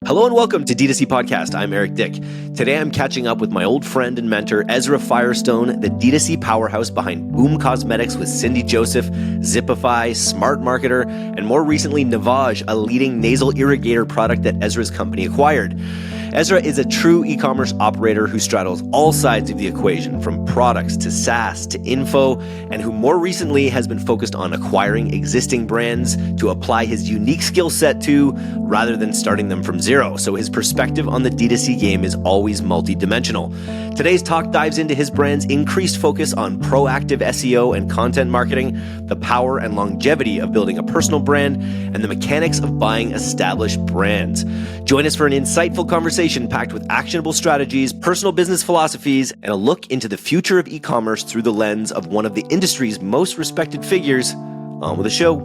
Hello and welcome to DTC Podcast. I'm Eric Dyck. Today I'm catching up with my old friend and mentor, Ezra Firestone, the DTC Powerhouse behind Boom Cosmetics with Cindy Joseph, Zipify, Smart Marketer, and more recently Navage, a leading nasal irrigator product that Ezra's company acquired. Ezra is a true e-commerce operator who straddles all sides of the equation, from products to SaaS to info, and who more recently has been focused on acquiring existing brands to apply his unique skill set to, rather than starting them from zero. So his perspective on the D2C game is always multi-dimensional. Today's talk dives into his brand's increased focus on proactive SEO and content marketing, the power and longevity of building a personal brand, and the mechanics of buying established brands. Join us for an insightful conversation packed with actionable strategies, personal business philosophies, and a look into the future of e-commerce through the lens of one of the industry's most respected figures. On with the show.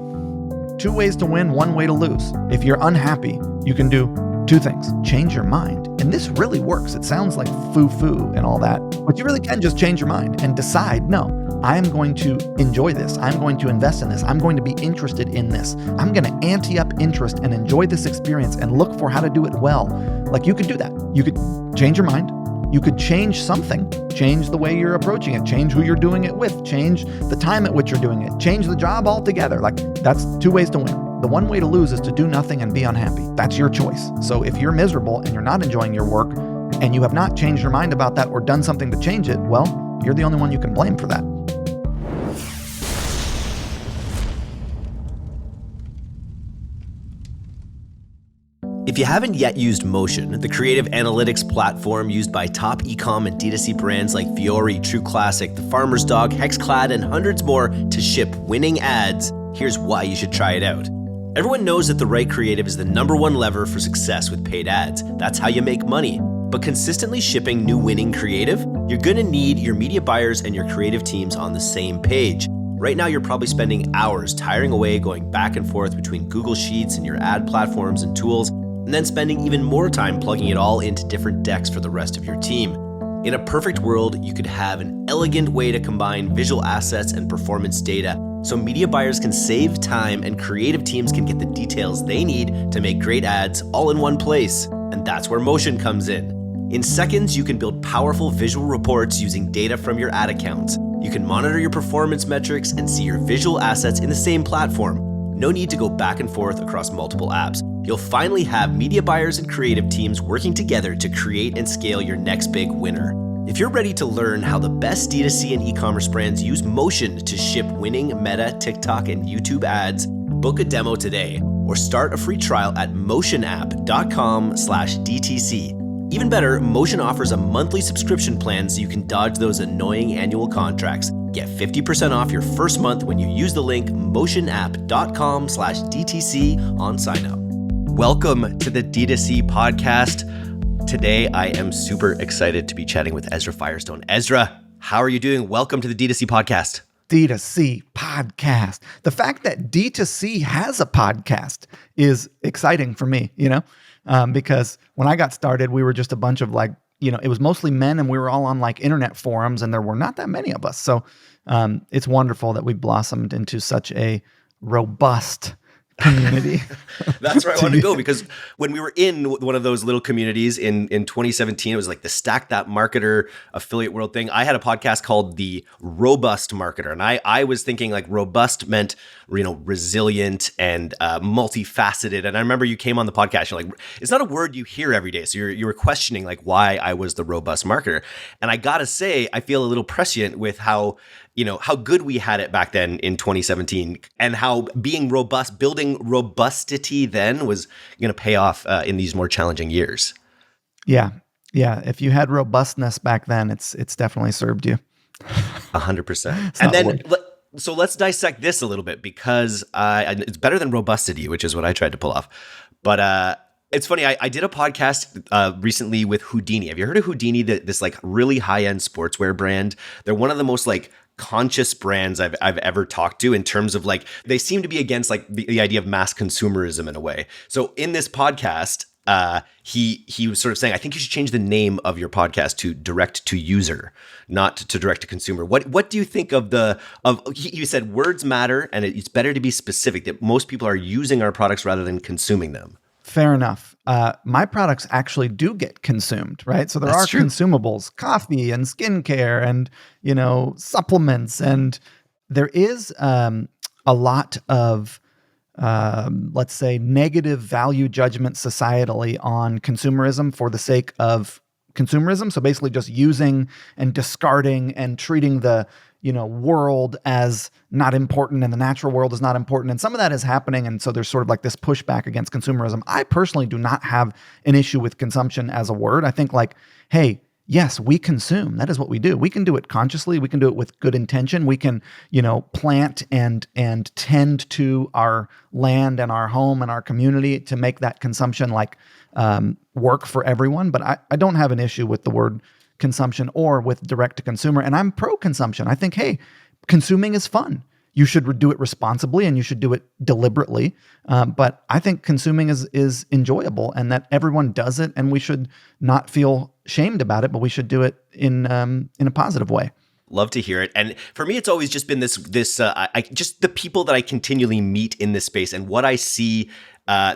2 ways to win, 1 way to lose. If you're unhappy, you can do 2 things. Change your mind. And this really works. It sounds like foo-foo and all that, but you really can just change your mind and decide, no, I am going to enjoy this. I'm going to invest in this. I'm going to be interested in this. I'm going to ante up interest and enjoy this experience and look for how to do it well. Like, you could do that. You could change your mind. You could change something, change the way you're approaching it, change who you're doing it with, change the time at which you're doing it, change the job altogether. Like, that's 2 ways to win. The 1 way to lose is to do nothing and be unhappy. That's your choice. So if you're miserable and you're not enjoying your work and you have not changed your mind about that or done something to change it, well, you're the only one you can blame for that. If you haven't yet used Motion, the creative analytics platform used by top Ecom and D2C brands like Fiori, True Classic, The Farmer's Dog, Hexclad, and hundreds more to ship winning ads, here's why you should try it out. Everyone knows that the right creative is the #1 lever for success with paid ads. That's how you make money. But consistently shipping new winning creative, you're going to need your media buyers and your creative teams on the same page. Right now, you're probably spending hours tiring away going back and forth between Google Sheets and your ad platforms and tools, and then spending even more time plugging it all into different decks for the rest of your team. In a perfect world, you could have an elegant way to combine visual assets and performance data so media buyers can save time and creative teams can get the details they need to make great ads all in one place. And that's where Motion comes in. In seconds, you can build powerful visual reports using data from your ad accounts. You can monitor your performance metrics and see your visual assets in the same platform. No need to go back and forth across multiple apps. You'll finally have media buyers and creative teams working together to create and scale your next big winner. If you're ready to learn how the best D2C and e-commerce brands use Motion to ship winning Meta, TikTok, and YouTube ads, book a demo today or start a free trial at motionapp.com/DTC. Even better, Motion offers a monthly subscription plan so you can dodge those annoying annual contracts. Get 50% off your first month when you use the link motionapp.com/DTC on sign up. Welcome to the D2C Podcast. Today, I am super excited to be chatting with Ezra Firestone. Ezra, how are you doing? Welcome to the D2C Podcast. D2C Podcast. The fact that D2C has a podcast is exciting for me, because when I got started, we were just a bunch of it was mostly men and we were all on internet forums and there were not that many of us. So it's wonderful that we blossomed into such a robust community. That's where I wanted to go, because when we were in one of those little communities in 2017, it was like the Stack That Marketer affiliate world thing. I had a podcast called The Robust Marketer. And I was thinking robust meant, resilient and multifaceted. And I remember you came on the podcast, you're like, it's not a word you hear every day. So you were questioning why I was the robust marketer. And I got to say, I feel a little prescient with how good we had it back then in 2017 and how being robust, building robustity then was going to pay off in these more challenging years. Yeah. If you had robustness back then, it's definitely served you. 100%. And then, so let's dissect this a little bit, because it's better than robustity, which is what I tried to pull off. But it's funny. I did a podcast recently with Houdini. Have you heard of Houdini? This really high-end sportswear brand. They're one of the most conscious brands I've ever talked to, in terms of they seem to be against the idea of mass consumerism in a way. So in this podcast, he was sort of saying, I think you should change the name of your podcast to direct to user, not to direct to consumer. What do you think of you said words matter and it's better to be specific, that most people are using our products rather than consuming them? Fair enough. my products actually do get consumed, right? So there That's are true. consumables, coffee and skincare and, supplements. And there is a lot of, let's say, negative value judgment societally on consumerism for the sake of consumerism. So basically just using and discarding and treating the, world as not important and the natural world is not important. And some of that is happening. And so there's sort of like this pushback against consumerism. I personally do not have an issue with consumption as a word. I think like, hey, yes, we consume. That is what we do. We can do it consciously. We can do it with good intention. We can, plant and tend to our land and our home and our community to make that consumption like work for everyone. But I don't have an issue with the word consumption or with direct to consumer. And I'm pro consumption. I think, hey, consuming is fun. You should do it responsibly and you should do it deliberately. But I think consuming is enjoyable and that everyone does it, and we should not feel shamed about it, but we should do it in a positive way. Love to hear it. And for me, it's always just been this just the people that I continually meet in this space and what I see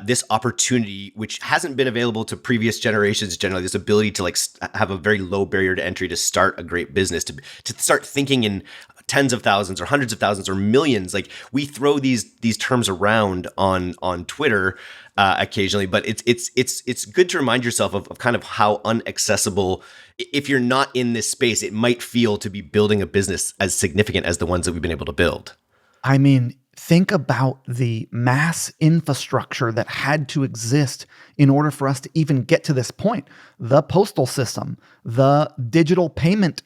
this opportunity, which hasn't been available to previous generations generally, this ability to have a very low barrier to entry to start a great business, to start thinking in tens of thousands or hundreds of thousands or millions. Like we throw these terms around on Twitter occasionally, but it's good to remind yourself of kind of how unaccessible, if you're not in this space, it might feel to be building a business as significant as the ones that we've been able to build. I mean, think about the mass infrastructure that had to exist in order for us to even get to this point. The postal system, the digital payment,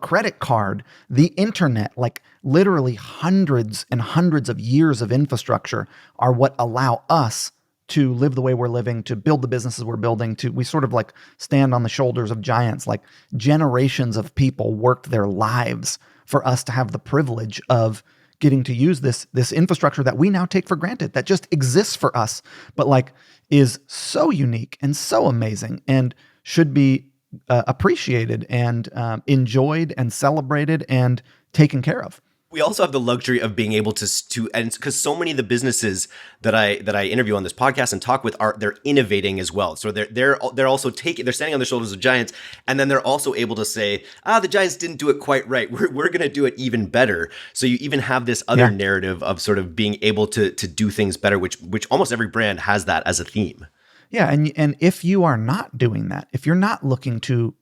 credit card, the internet, like literally hundreds and hundreds of years of infrastructure are what allow us to live the way we're living, to build the businesses we're building, we sort of like stand on the shoulders of giants. Like generations of people worked their lives for us to have the privilege of getting to use this infrastructure that we now take for granted, that just exists for us, but like is so unique and so amazing and should be appreciated and enjoyed and celebrated and taken care of. We also have the luxury of being able to, and because so many of the businesses that I interview on this podcast and talk with they're innovating as well. So they're also they're standing on the shoulders of giants, and then they're also able to say, the giants didn't do it quite right. We're going to do it even better. So you even have this other narrative of sort of being able to do things better, which almost every brand has that as a theme. Yeah, and if you are not doing that, if you're not looking to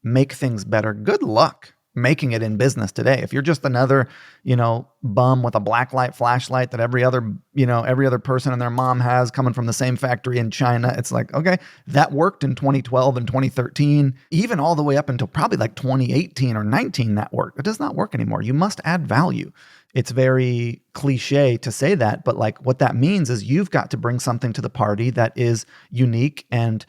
make things better, good luck making it in business today. If you're just another, bum with a blacklight flashlight that every other person and their mom has coming from the same factory in China, it's like, okay, that worked in 2012 and 2013, even all the way up until probably like 2018 or 19 that worked. It does not work anymore. You must add value. It's very cliche to say that, but like what that means is you've got to bring something to the party that is unique and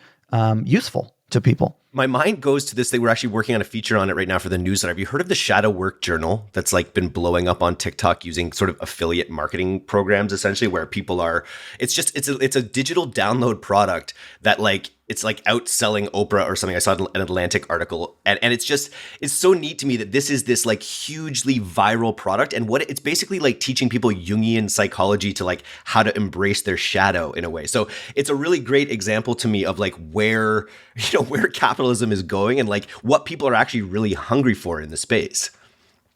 useful to people. My mind goes to this thing. We're actually working on a feature on it right now for the newsletter. Have you heard of the Shadow Work Journal that's like been blowing up on TikTok using sort of affiliate marketing programs, essentially, where people are, it's a digital download product that it's like outselling Oprah or something. I saw an Atlantic article and it's so neat to me that this is this like hugely viral product. And what it's basically like teaching people Jungian psychology to like how to embrace their shadow in a way. So it's a really great example to me of like where capitalism is going and like what people are actually really hungry for in the space.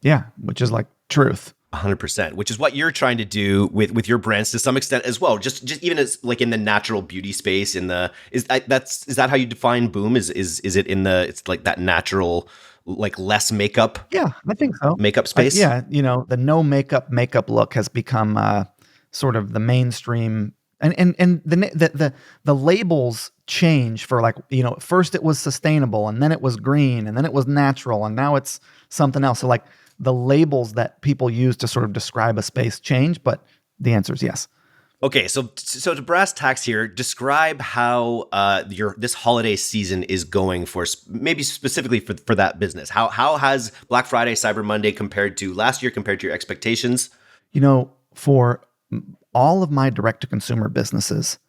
Yeah. Which is like truth. 100%, which is what you're trying to do with your brands to some extent as well. Just even as like in the natural beauty space, is that how you define Boom? Is it in it's like that natural, like less makeup? Yeah, I think so. Makeup space. The no makeup look has become sort of the mainstream, and the labels change for like first it was sustainable and then it was green and then it was natural and now it's something else. So like the labels that people use to sort of describe a space change, but the answer is yes. Okay, so to brass tacks here, describe how this holiday season is going for maybe specifically for that business. How has Black Friday, Cyber Monday compared to last year, compared to your expectations? For all of my direct-to-consumer businesses,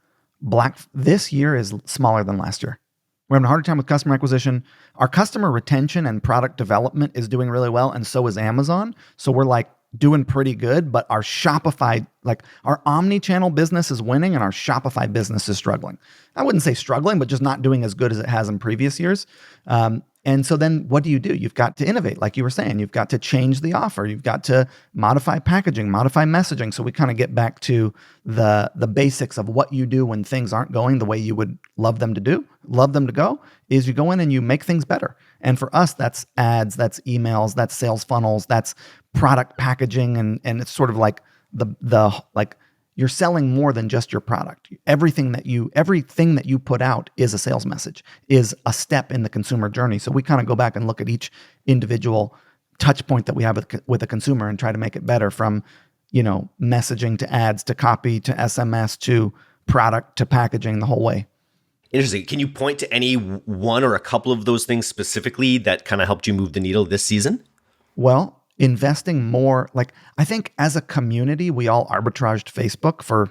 this year is smaller than last year. We're having a harder time with customer acquisition. Our customer retention and product development is doing really well, and so is Amazon. So we're like doing pretty good, but our Shopify, like our omni-channel business is winning and our Shopify business is struggling. I wouldn't say struggling, but just not doing as good as it has in previous years. And so then what do? You've got to innovate. Like you were saying, you've got to change the offer. You've got to modify packaging, modify messaging. So we kind of get back to the basics of what you do when things aren't going the way you would love them to go, is you go in and you make things better. And for us, that's ads, that's emails, that's sales funnels, that's product packaging. And it's sort of like the you're selling more than just your product. Everything that you put out is a sales message, is a step in the consumer journey. So we kind of go back and look at each individual touch point that we have with a consumer and try to make it better, from, messaging to ads to copy to SMS to product to packaging, the whole way. Interesting. Can you point to any one or a couple of those things specifically that kind of helped you move the needle this season? Well, investing more, I think as a community, we all arbitraged Facebook for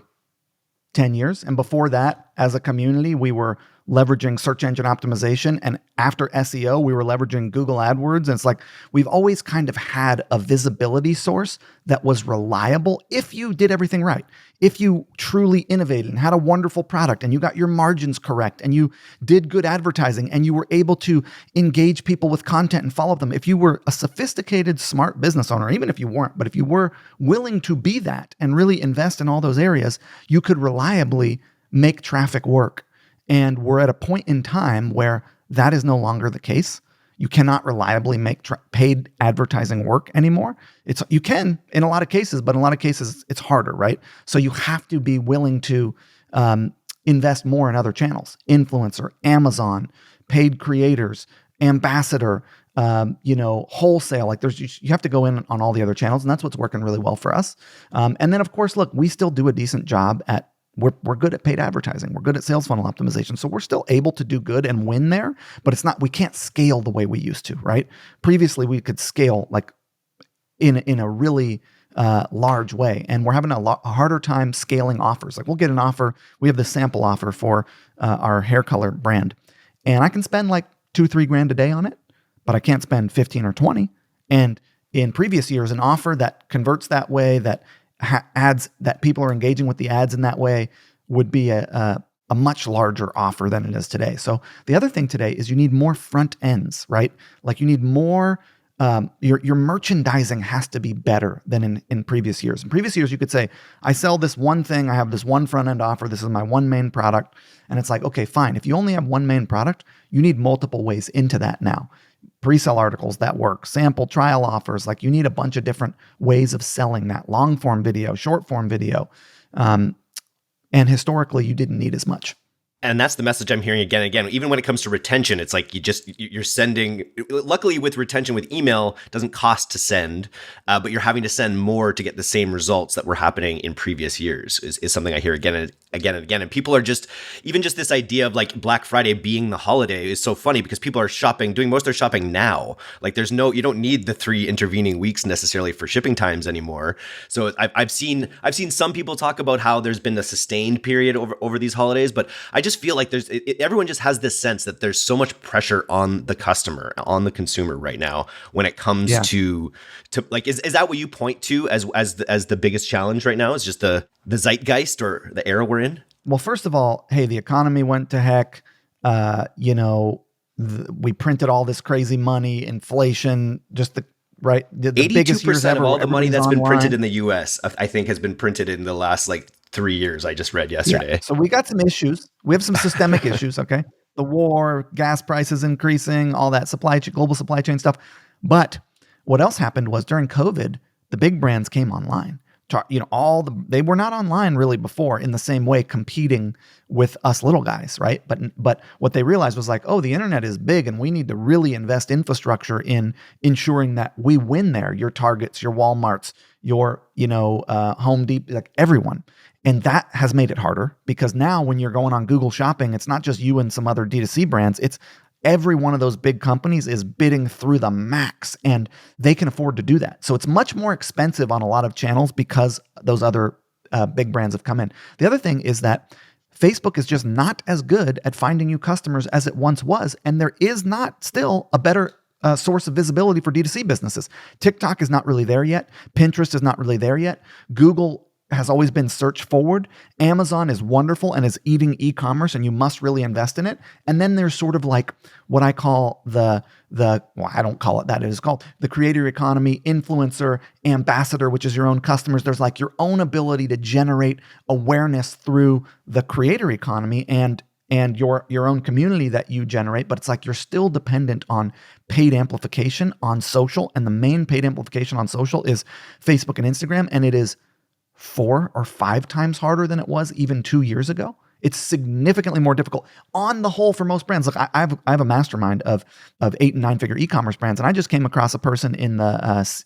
10 years. And before that, as a community, we were leveraging search engine optimization. And after SEO, we were leveraging Google AdWords. And it's like, we've always kind of had a visibility source that was reliable if you did everything right. If you truly innovated and had a wonderful product and you got your margins correct and you did good advertising and you were able to engage people with content and follow them. If you were a sophisticated, smart business owner, even if you weren't, but if you were willing to be that and really invest in all those areas, you could reliably make traffic work. And we're at a point in time where that is no longer the case. You cannot reliably make paid advertising work anymore. You can in a lot of cases, but in a lot of cases it's harder, right? So you have to be willing to invest more in other channels: influencer, Amazon, paid creators, ambassador, wholesale. You have to go in on all the other channels, and that's what's working really well for us. And then of course, look, we still do a decent job at. We're good at paid advertising. We're good at sales funnel optimization. So we're still able to do good and win there, but we can't scale the way we used to, right? Previously, we could scale in a really large way, and we're having a harder time scaling offers. We'll get an offer. We have this sample offer for our hair color brand, and I can spend $2-3 grand a day on it, but I can't spend 15 or 20. And in previous years, an offer that converts that way, that ads that people are engaging with the ads in that way, would be a much larger offer than it is today. So the other thing today is you need more front ends, right? You need more, your merchandising has to be better than in previous years. In previous years, you could say, I sell this one thing, I have this one front end offer, this is my one main product. And it's like, okay, fine. If you only have one main product, you need multiple ways into that now. Pre-sale articles that work, sample trial offers. You need a bunch of different ways of selling that: long form video, short form video. And historically, you didn't need as much. And that's the message I'm hearing again and again. Even when it comes to retention, it's like you're sending. Luckily, with retention with email, it doesn't cost to send, but you're having to send more to get the same results that were happening in previous years. Is something I hear again and again. And people are even just this idea of Black Friday being the holiday is so funny, because people are doing most of their shopping now. You don't need the 3 intervening weeks necessarily for shipping times anymore. So I've seen some people talk about how there's been a sustained period over these holidays, but I just feel like everyone just has this sense that there's so much pressure on the customer, on the consumer right now when it comes to is that what you point to as the biggest challenge right now? Is just the zeitgeist or the era we're in? Well, first of all, hey, the economy went to heck. We printed all this crazy money, inflation, just the biggest years ever. 82% of all the money that's been printed in the US, I think, has been printed in the last 3 years. I just read yesterday. Yeah. So we got some issues. We have some systemic issues. Okay. The war, gas prices increasing, all that global supply chain stuff. But what else happened was during COVID, the big brands came online. They were not online really before in the same way competing with us little guys, right? But what they realized was the internet is big and we need to really invest infrastructure in ensuring that we win there. Your Targets, your Walmarts, your Home Depot, everyone. And that has made it harder, because now when you're going on Google Shopping, it's not just you and some other D2C brands. It's every one of those big companies is bidding through the max, and they can afford to do that. So it's much more expensive on a lot of channels because those other big brands have come in. The other thing is that Facebook is just not as good at finding new customers as it once was. And there is not still a better source of visibility for D2C businesses. TikTok is not really there yet. Pinterest is not really there yet. Google has always been search forward. Amazon is wonderful and is eating e-commerce, and you must really invest in it. And then there's sort of like what I call well, I don't call it that. It is called the creator economy, influencer, ambassador, which is your own customers. There's like your own ability to generate awareness through the creator economy and your own community that you generate, but it's like you're still dependent on paid amplification on social, and the main paid amplification on social is Facebook and Instagram, and it is 4 or 5 times harder than it was even 2 years ago. It's significantly more difficult on the whole for most brands. Look, I have a mastermind of 8 and 9 figure e-commerce brands, and I just came across a person in the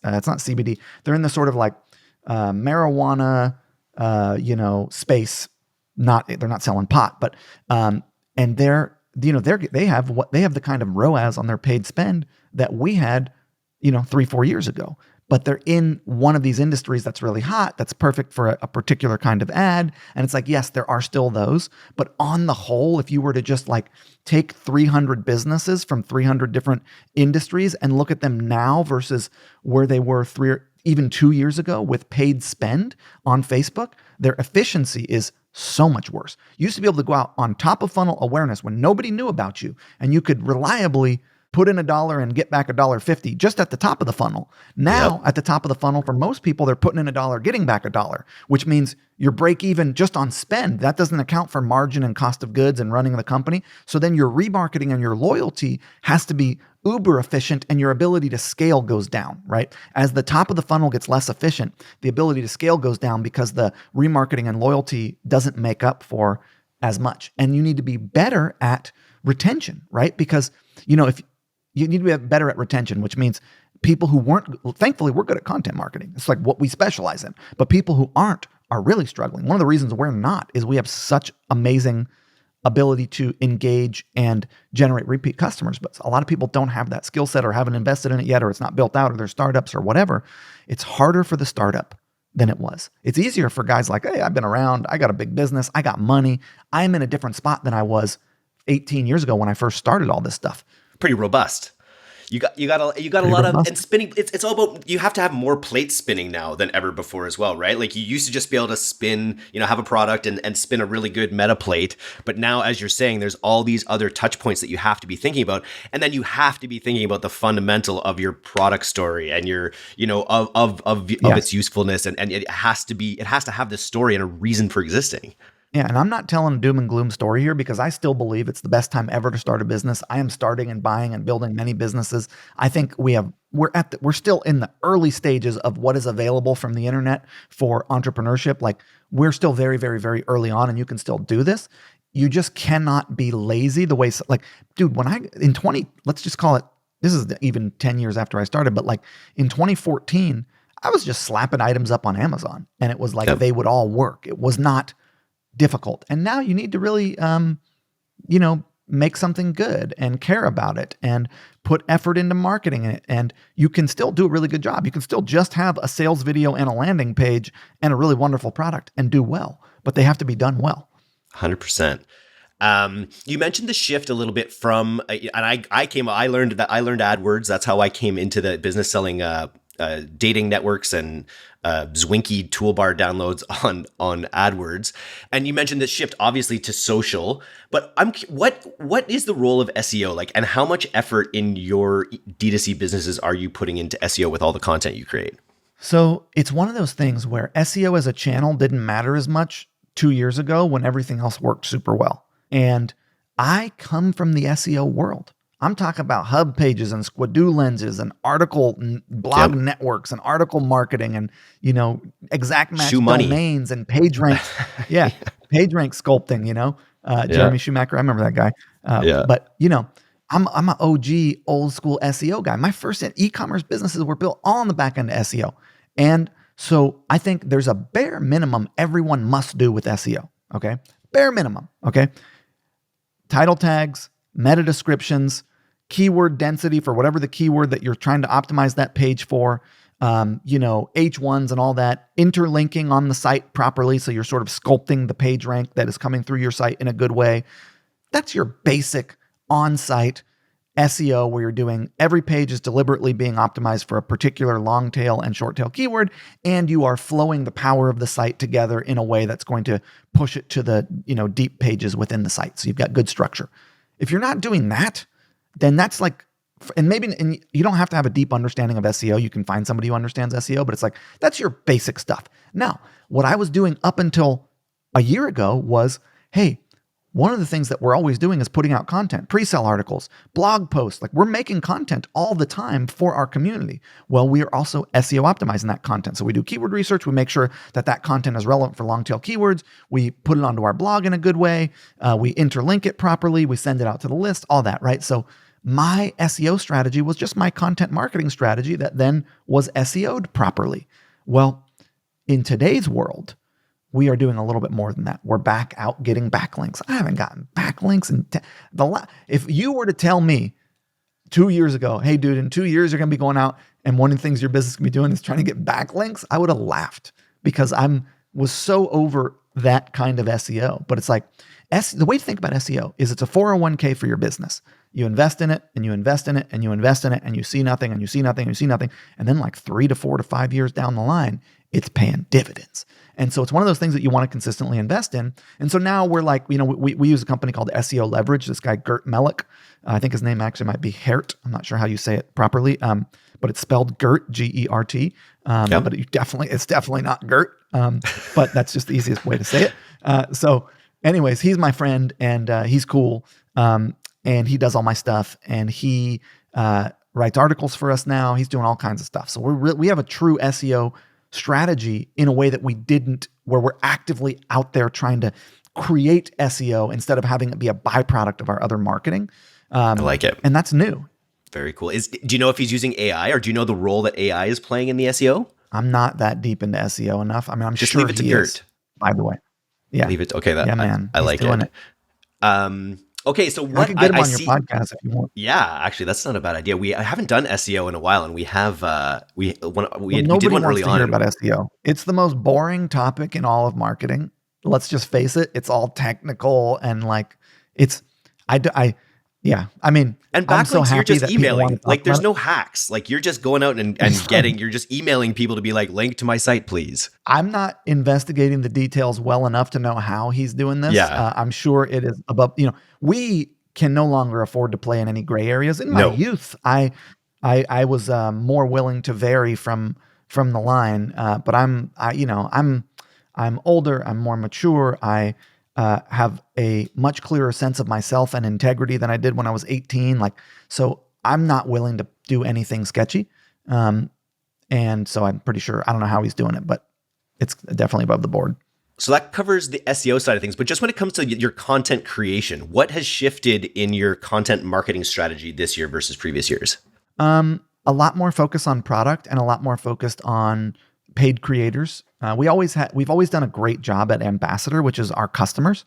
it's not CBD. They're in the sort of like marijuana space. They're not selling pot, but and they have the kind of ROAS on their paid spend that we had 3-4 years ago. But they're in one of these industries that's really hot, that's perfect for a particular kind of ad. And it's like, yes, there are still those. But on the whole, if you were to just like take 300 businesses from 300 different industries and look at them now versus where they were 2 years ago with paid spend on Facebook, their efficiency is so much worse. You used to be able to go out on top of funnel awareness when nobody knew about you, and you could reliably put in $1 and get back $1.50 just at the top of the funnel. Now, At the top of the funnel, for most people, they're putting in $1, getting back $1, which means your break even just on spend. That doesn't account for margin and cost of goods and running the company. So then your remarketing and your loyalty has to be uber efficient, and your ability to scale goes down, right? As the top of the funnel gets less efficient, the ability to scale goes down because the remarketing and loyalty doesn't make up for as much. And you need to be better at retention, right? Because, if you need to be better at retention, which means people who thankfully, we're good at content marketing. It's like what we specialize in. But people who aren't are really struggling. One of the reasons we're not is we have such amazing ability to engage and generate repeat customers. But a lot of people don't have that skill set or haven't invested in it yet, or it's not built out, or they're startups or whatever. It's harder for the startup than it was. It's easier for guys like, hey, I've been around. I got a big business. I got money. I'm in a different spot than I was 18 years ago when I first started all this stuff. Pretty robust. You got a lot of, and spinning. It's all about, you have to have more plates spinning now than ever before as well, right? Like you used to just be able to spin, have a product and spin a really good meta plate. But now, as you're saying, there's all these other touch points that you have to be thinking about. And then you have to be thinking about the fundamental of your product story and your, of its usefulness. And it has to have this story and a reason for existing. Yeah, and I'm not telling a doom and gloom story here because I still believe it's the best time ever to start a business. I am starting and buying and building many businesses. I think we're still in the early stages of what is available from the internet for entrepreneurship. Like we're still very, very, very early on, and you can still do this. You just cannot be lazy the way, like, dude, let's just call it, this is even 10 years after I started, but like in 2014, I was just slapping items up on Amazon, and it was like they would all work. It was not difficult. And now you need to really, make something good and care about it and put effort into marketing it. And you can still do a really good job. You can still just have a sales video and a landing page and a really wonderful product and do well, but they have to be done well. 100%. You mentioned the shift a little bit from, and I learned AdWords. That's how I came into the business, selling dating networks and Zwinky toolbar downloads on AdWords. And you mentioned this shift obviously to social, but what is the role of SEO like, and how much effort in your D2C businesses are you putting into SEO with all the content you create? So it's one of those things where SEO as a channel didn't matter as much 2 years ago when everything else worked super well. And I come from the SEO world. I'm talking about hub pages and Squidoo lenses and article blog networks and article marketing and, exact match domains and page ranks. Page rank sculpting, Jeremy Schumacher. I remember that guy. But, I'm an OG old school SEO guy. My first e-commerce businesses were built all on the back end of SEO. And so I think there's a bare minimum everyone must do with SEO. Okay. Bare minimum. Okay. Title tags, meta descriptions, keyword density for whatever the keyword that you're trying to optimize that page for, H1s and all that, interlinking on the site properly. So you're sort of sculpting the page rank that is coming through your site in a good way. That's your basic on-site SEO where you're doing every page is deliberately being optimized for a particular long tail and short tail keyword, and you are flowing the power of the site together in a way that's going to push it to the deep pages within the site. So you've got good structure. If you're not doing that, then that's like, and you don't have to have a deep understanding of SEO. You can find somebody who understands SEO, but it's like, that's your basic stuff. Now, what I was doing up until a year ago was, hey, one of the things that we're always doing is putting out content, pre-sale articles, blog posts. Like, we're making content all the time for our community. Well, we are also SEO optimizing that content. So we do keyword research. We make sure that that content is relevant for long tail keywords. We put it onto our blog in a good way. We interlink it properly. We send it out to the list, all that, right? So my SEO strategy was just my content marketing strategy that then was SEO'd properly. Well, in today's world, we are doing a little bit more than that. We're back out getting backlinks. I haven't gotten backlinks if you were to tell me 2 years ago, hey dude, in 2 years you're going to be going out and one of the things your business can be doing is trying to get backlinks, I would have laughed because was so over that kind of SEO. But it's like, the way to think about SEO is it's a 401k for your business. You invest in it and you invest in it and you invest in it and you see nothing and you see nothing and you see nothing. And then like 3 to 4 to 5 years down the line, it's paying dividends. And so it's one of those things that you want to consistently invest in. And so now we're like, we use a company called SEO Leverage. This guy, Gert Mellick, I think his name actually might be Hert. I'm not sure how you say it properly, but it's spelled Gert, Gert. But it's definitely not Gert. But that's just the easiest way to say it. So anyways, he's my friend and he's cool. And he does all my stuff and he writes articles for us now. He's doing all kinds of stuff. So we have a true SEO strategy in a way that we didn't, where we're actively out there trying to create SEO instead of having it be a byproduct of our other marketing. I like it. And that's new. Very cool. Do you know if he's using AI or do you know the role that AI is playing in the SEO? I'm not that deep into SEO enough. I mean, I'm just sure leave it to he Gert. is, by the way. Yeah. Leave it. Okay. Yeah, man. I like doing it. Okay, so what I could get him on your see, podcast if you want. Yeah, actually, that's not a bad idea. I haven't done SEO in a while, and we have we did one early on. Hear about SEO. It's the most boring topic in all of marketing. Let's just face it. It's all technical and like it's. I mean, and backlinks, you're just emailing. Like, there's no hacks. Like, you're just going out and you're just emailing people to be like, link to my site, please. I'm not investigating the details well enough to know how he's doing this. Yeah. I'm sure it is above, we can no longer afford to play in any gray areas. In my youth, I was more willing to vary from the line. But I'm older, I'm more mature. I have a much clearer sense of myself and integrity than I did when I was 18. So I'm not willing to do anything sketchy. And so I'm pretty sure, I don't know how he's doing it, but it's definitely above the board. So that covers the SEO side of things. But just when it comes to your content creation, what has shifted in your content marketing strategy this year versus previous years? A lot more focus on product and a lot more focused on paid creators. We've always done a great job at ambassador, which is our customers.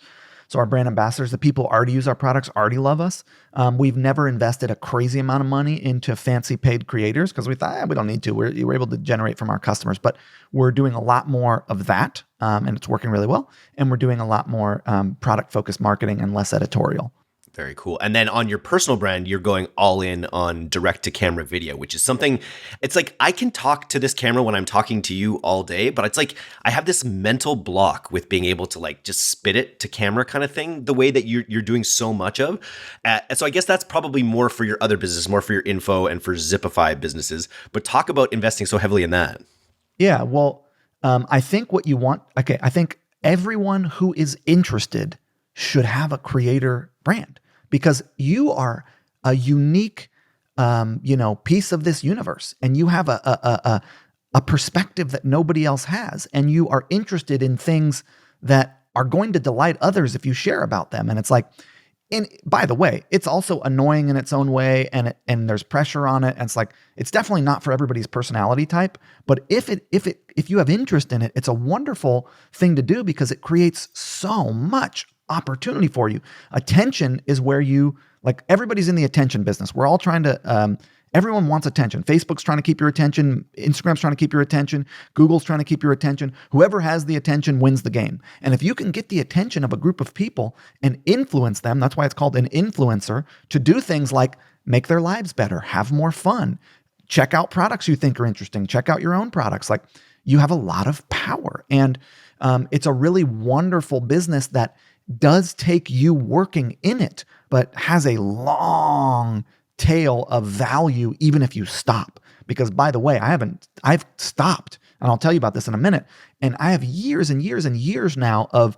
So our brand ambassadors, the people who already use our products, already love us. We've never invested a crazy amount of money into fancy paid creators because we thought we don't need to. We're able to generate from our customers, but we're doing a lot more of that, and it's working really well. And we're doing a lot more product-focused marketing and less editorial. Very cool. And then on your personal brand, you're going all in on direct-to-camera video, which is something, it's like I can talk to this camera when I'm talking to you all day, but it's like I have this mental block with being able to like just spit it to camera kind of thing, the way that you're doing so much of. So I guess that's probably more for your other business, more for your info and for Zipify businesses. But talk about investing so heavily in that. Yeah, well, I think what you want, I think everyone who is interested should have a creator brand. Because you are a unique, piece of this universe, and you have a perspective that nobody else has, and you are interested in things that are going to delight others if you share about them. And it's like, and by the way, it's also annoying in its own way, and there's pressure on it. And it's like, it's definitely not for everybody's personality type. But if you have interest in it, it's a wonderful thing to do because it creates so much opportunity for you. Attention is where everybody's in the attention business. We're all trying to Everyone wants attention. Facebook's trying to keep your attention. Instagram's trying to keep your attention. Google's trying to keep your attention. Whoever has the attention wins the game. And if you can get the attention of a group of people and influence them, that's why it's called an influencer, to do things like make their lives better, have more fun, check out products you think are interesting, check out your own products. Like, you have a lot of power. And it's a really wonderful business that does take you working in it, but has a long tail of value even if you stop. Because by the way, I've stopped, and I'll tell you about this in a minute. And I have years and years and years now of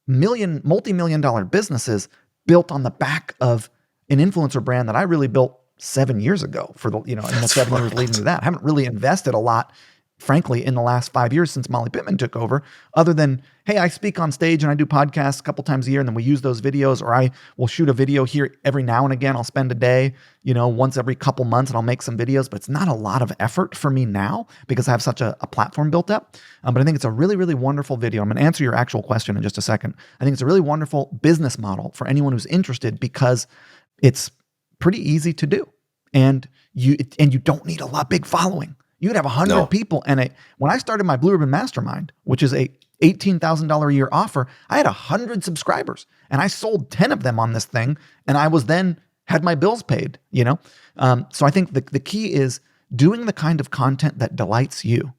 multi-million dollar businesses built on the back of an influencer brand that I really built 7 years ago in the 7 years leading to that. I haven't really invested a lot, frankly, in the last 5 years since Molly Pittman took over, other than, hey, I speak on stage and I do podcasts a couple times a year, and then we use those videos, or I will shoot a video here every now and again. I'll spend a day, once every couple months, and I'll make some videos, but it's not a lot of effort for me now because I have such a platform built up. But I think it's a really, really wonderful video. I'm going to answer your actual question in just a second. I think it's a really wonderful business model for anyone who's interested because it's pretty easy to do. And you don't need a big following. You could have 100 people. And when I started my Blue Ribbon Mastermind, which is a $18,000 a year offer, I had 100 subscribers and I sold 10 of them on this thing. And I was then had my bills paid, So I think the key is doing the kind of content that delights you.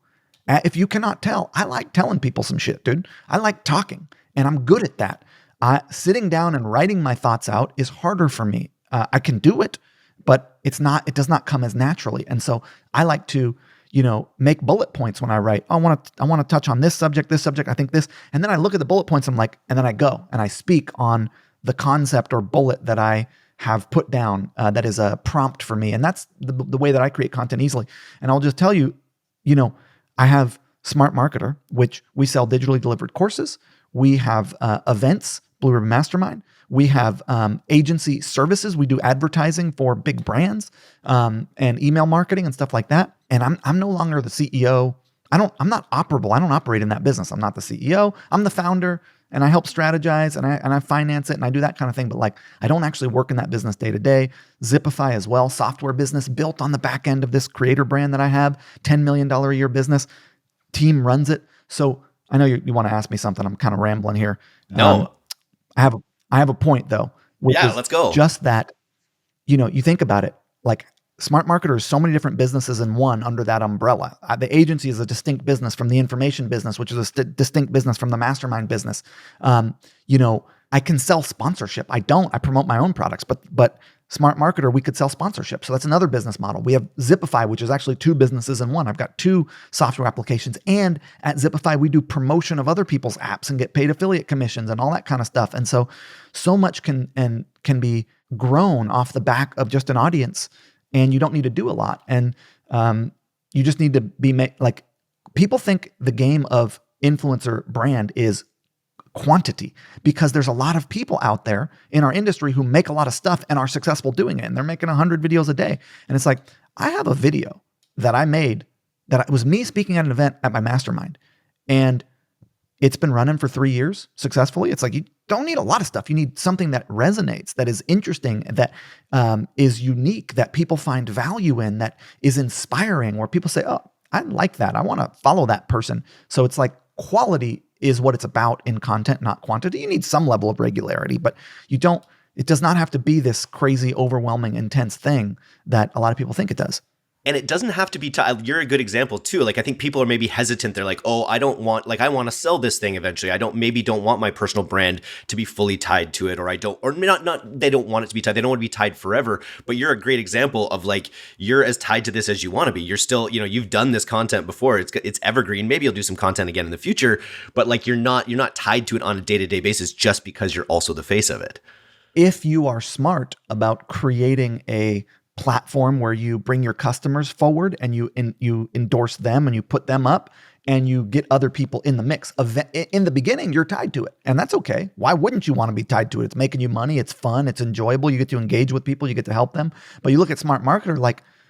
If you cannot tell, I like telling people some shit, dude. I like talking, and I'm good at that. Sitting down and writing my thoughts out is harder for me. I can do it, but it does not come as naturally. And so I like to, make bullet points when I write. I want to touch on this subject, I think this. And then I look at the bullet points, and then I go and I speak on the concept or bullet that I have put down that is a prompt for me. And that's the way that I create content easily. And I'll just tell you, I have Smart Marketer, which we sell digitally delivered courses. We have events, Blue Ribbon Mastermind. We have agency services. We do advertising for big brands and email marketing and stuff like that. And I'm no longer the CEO. I'm not operable. I don't operate in that business. I'm not the CEO. I'm the founder, and I help strategize and I finance it and I do that kind of thing. But I don't actually work in that business day to day. Zipify as well, software business built on the back end of this creator brand that I have, $10 million a year business. Team runs it. So I know you want to ask me something. I'm kind of rambling here. No. I have a point though, which is let's go. Just that, you think about it, like Smart Marketer is so many different businesses in one under that umbrella. The agency is a distinct business from the information business, which is a distinct business from the mastermind business. I can sell sponsorship. I promote my own products, but Smart Marketer, we could sell sponsorship. So that's another business model. We have Zipify, which is actually two businesses in one. I've got two software applications. And at Zipify, we do promotion of other people's apps and get paid affiliate commissions and all that kind of stuff. And so much can be grown off the back of just an audience, and you don't need to do a lot. And you just need to be people think the game of influencer brand is quantity, because there's a lot of people out there in our industry who make a lot of stuff and are successful doing it. And they're making 100 videos a day. And it's like, I have a video that I made that was me speaking at an event at my mastermind. And it's been running for 3 years successfully. It's like, you don't need a lot of stuff. You need something that resonates, that is interesting, that is unique, that people find value in, that is inspiring, where people say, oh, I like that. I want to follow that person. So it's like quality is what it's about in content, not quantity. You need some level of regularity, but it does not have to be this crazy, overwhelming, intense thing that a lot of people think it does. And it doesn't have to be, you're a good example too. I think people are maybe hesitant. They're like, oh, I want to sell this thing eventually. I don't want my personal brand to be fully tied to it, or they don't want it to be tied. They don't want to be tied forever, but you're a great example of you're as tied to this as you want to be. You're still, you've done this content before. It's evergreen. Maybe you'll do some content again in the future, but you're not tied to it on a day-to-day basis just because you're also the face of it. If you are smart about creating a platform where you bring your customers forward and you endorse them and you put them up and you get other people in the mix. In the beginning, you're tied to it, and that's okay. Why wouldn't you want to be tied to it? It's making you money. It's fun. It's enjoyable. You get to engage with people. You get to help them. But you look at Smart Marketer,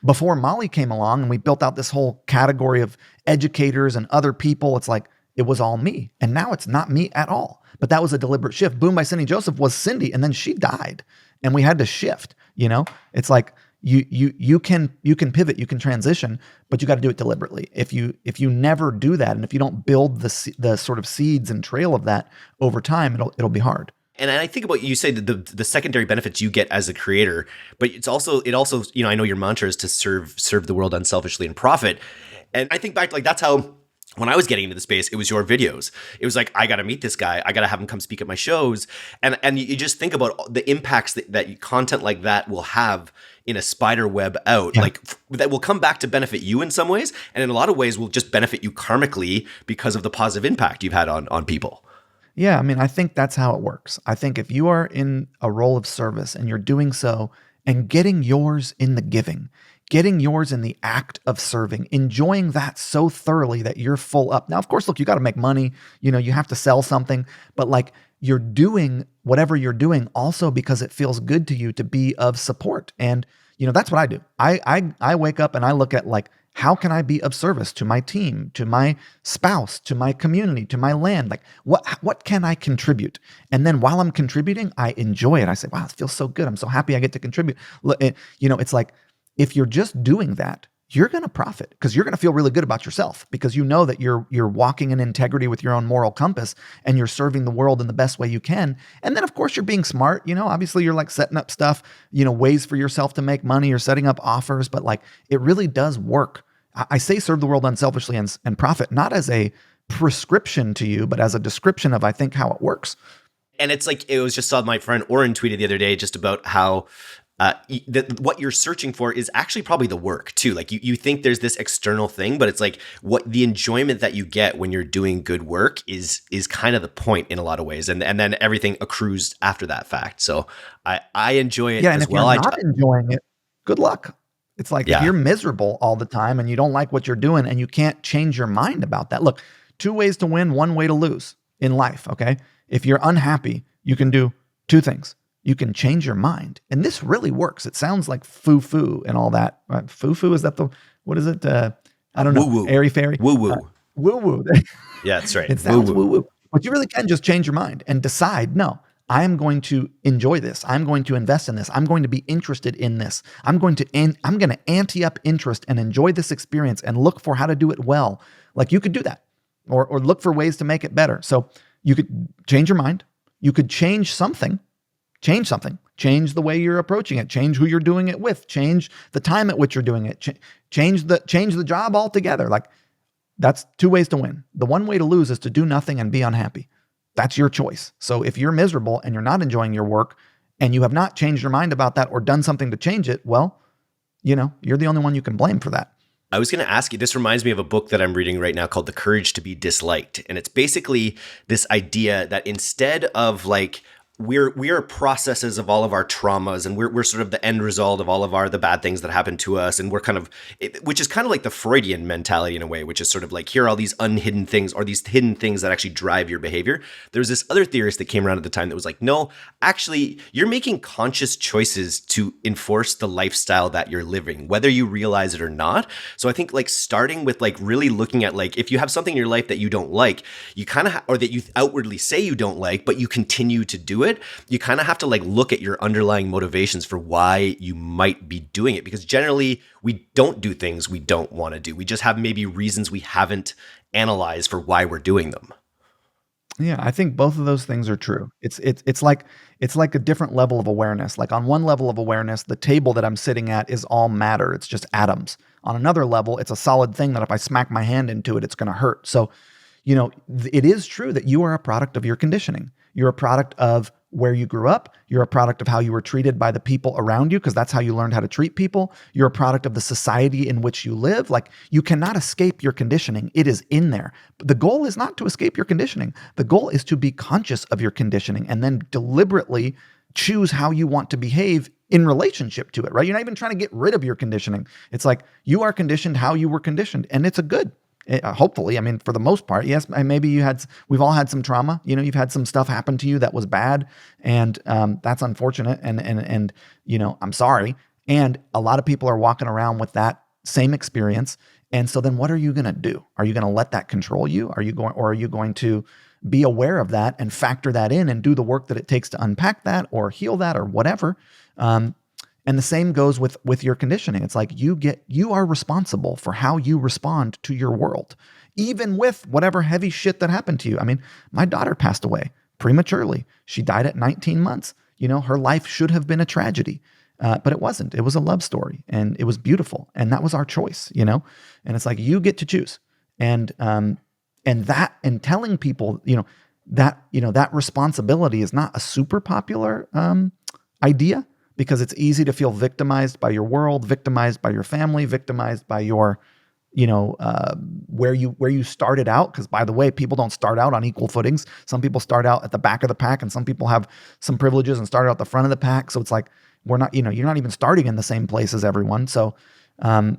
before Molly came along and we built out this whole category of educators and other people, it's like it was all me. And now it's not me at all. But that was a deliberate shift. Boom by Cindy Joseph was Cindy, and then she died and we had to shift. It's like, you can pivot, you can transition, but you got to do it deliberately. If you never do that, and if you don't build the sort of seeds and trail of that over time, it'll be hard. And I think about, you say that the secondary benefits you get as a creator, but it also, I know your mantra is to serve the world unselfishly and profit. And I think back, like, that's how, when I was getting into the space, it was your videos. It was like, I got to meet this guy. I got to have him come speak at my shows. And you just think about the impacts that content like that will have in a spider web out, like that will come back to benefit you in some ways. And in a lot of ways will just benefit you karmically because of the positive impact you've had on people. Yeah, I mean, I think that's how it works. I think if you are in a role of service and you're doing so and getting yours in the giving, getting yours in the act of serving, enjoying that so thoroughly that you're full up. Now, of course, look, you got to make money, you have to sell something, but like you're doing whatever you're doing also because it feels good to you to be of support. And, that's what I do. I wake up and I look at like, how can I be of service to my team, to my spouse, to my community, to my land? Like what can I contribute? And then while I'm contributing, I enjoy it. I say, wow, it feels so good. I'm so happy I get to contribute. It's like, if you're just doing that, you're going to profit because you're going to feel really good about yourself because you know that you're walking in integrity with your own moral compass and you're serving the world in the best way you can. And then of course you're being smart, obviously you're like setting up stuff, ways for yourself to make money or setting up offers, but like it really does work. I say serve the world unselfishly and profit, not as a prescription to you, but as a description of, I think, how it works. And it's like, it was just saw my friend Oren tweeted the other day just about how what you're searching for is actually probably the work too. Like you think there's this external thing, but it's like what the enjoyment that you get when you're doing good work is kind of the point in a lot of ways. And then everything accrues after that fact. So I enjoy it as well. Yeah, and if you're not enjoying it, good luck. It's like if you're miserable all the time and you don't like what you're doing and you can't change your mind about that. Look, 2 ways to win, 1 way to lose in life, okay? If you're unhappy, you can do 2 things. You can change your mind. And this really works. It sounds like foo-foo and all that. Foo-foo, is that what is it? I don't know. Woo-woo. Airy-fairy? Woo-woo. Woo-woo. Yeah, that's right. It sounds woo-woo. But you really can just change your mind and decide, no, I am going to enjoy this. I'm going to invest in this. I'm going to be interested in this. I'm going to ante up interest and enjoy this experience and look for how to do it well. Like you could do that or look for ways to make it better. So you could change your mind. You could change something, change the way you're approaching it, change who you're doing it with, change the time at which you're doing it, change the job altogether. Like that's 2 ways to win. The 1 way to lose is to do nothing and be unhappy. That's your choice. So if you're miserable and you're not enjoying your work and you have not changed your mind about that or done something to change it, well, you're the only one you can blame for that. I was going to ask you, this reminds me of a book that I'm reading right now called The Courage to be Disliked. And it's basically this idea that instead of like, we are processes of all of our traumas, and we're sort of the end result of all of the bad things that happen to us, and we're kind of, which is kind of like the Freudian mentality in a way, which is sort of like, here are all these unhidden things or these hidden things that actually drive your behavior. There's this other theorist that came around at the time that was like, no, actually, you're making conscious choices to enforce the lifestyle that you're living, whether you realize it or not. So I think like starting with like really looking at like, if you have something in your life that you don't like, you kind of, or that you outwardly say you don't like, but you continue to do it, you kind of have to like look at your underlying motivations for why you might be doing it. Because generally we don't do things we don't want to do. We just have maybe reasons we haven't analyzed for why we're doing them. Yeah, I think both of those things are true. It's like a different level of awareness. Like on one level of awareness, the table that I'm sitting at is all matter. It's just atoms. On another level, it's a solid thing that if I smack my hand into it, it's going to hurt. So, it is true that you are a product of your conditioning. You're a product of where you grew up. You're a product of how you were treated by the people around you, because that's how you learned how to treat people. You're a product of the society in which you live. Like you cannot escape your conditioning. It is in there. But the goal is not to escape your conditioning. The goal is to be conscious of your conditioning and then deliberately choose how you want to behave in relationship to it, right? You're not even trying to get rid of your conditioning. It's like you are conditioned how you were conditioned, and it's a good. Hopefully, I mean, for the most part, yes. Maybe we've all had some trauma. You've had some stuff happen to you that was bad, and that's unfortunate. And I'm sorry. And a lot of people are walking around with that same experience. And so then, what are you going to do? Are you going to let that control you? Are you going to be aware of that and factor that in and do the work that it takes to unpack that or heal that or whatever? And And the same goes with your conditioning. It's like you are responsible for how you respond to your world, even with whatever heavy shit that happened to you. I mean, my daughter passed away prematurely. She died at 19 months. Her life should have been a tragedy, but it wasn't. It was a love story, and it was beautiful, and that was our choice. And it's like you get to choose, and telling people, that responsibility is not a super popular idea, because it's easy to feel victimized by your world, victimized by your family, victimized by your, where you started out. Because by the way, people don't start out on equal footings. Some people start out at the back of the pack, and some people have some privileges and start out the front of the pack. So it's like, we're not, you're not even starting in the same place as everyone. So, and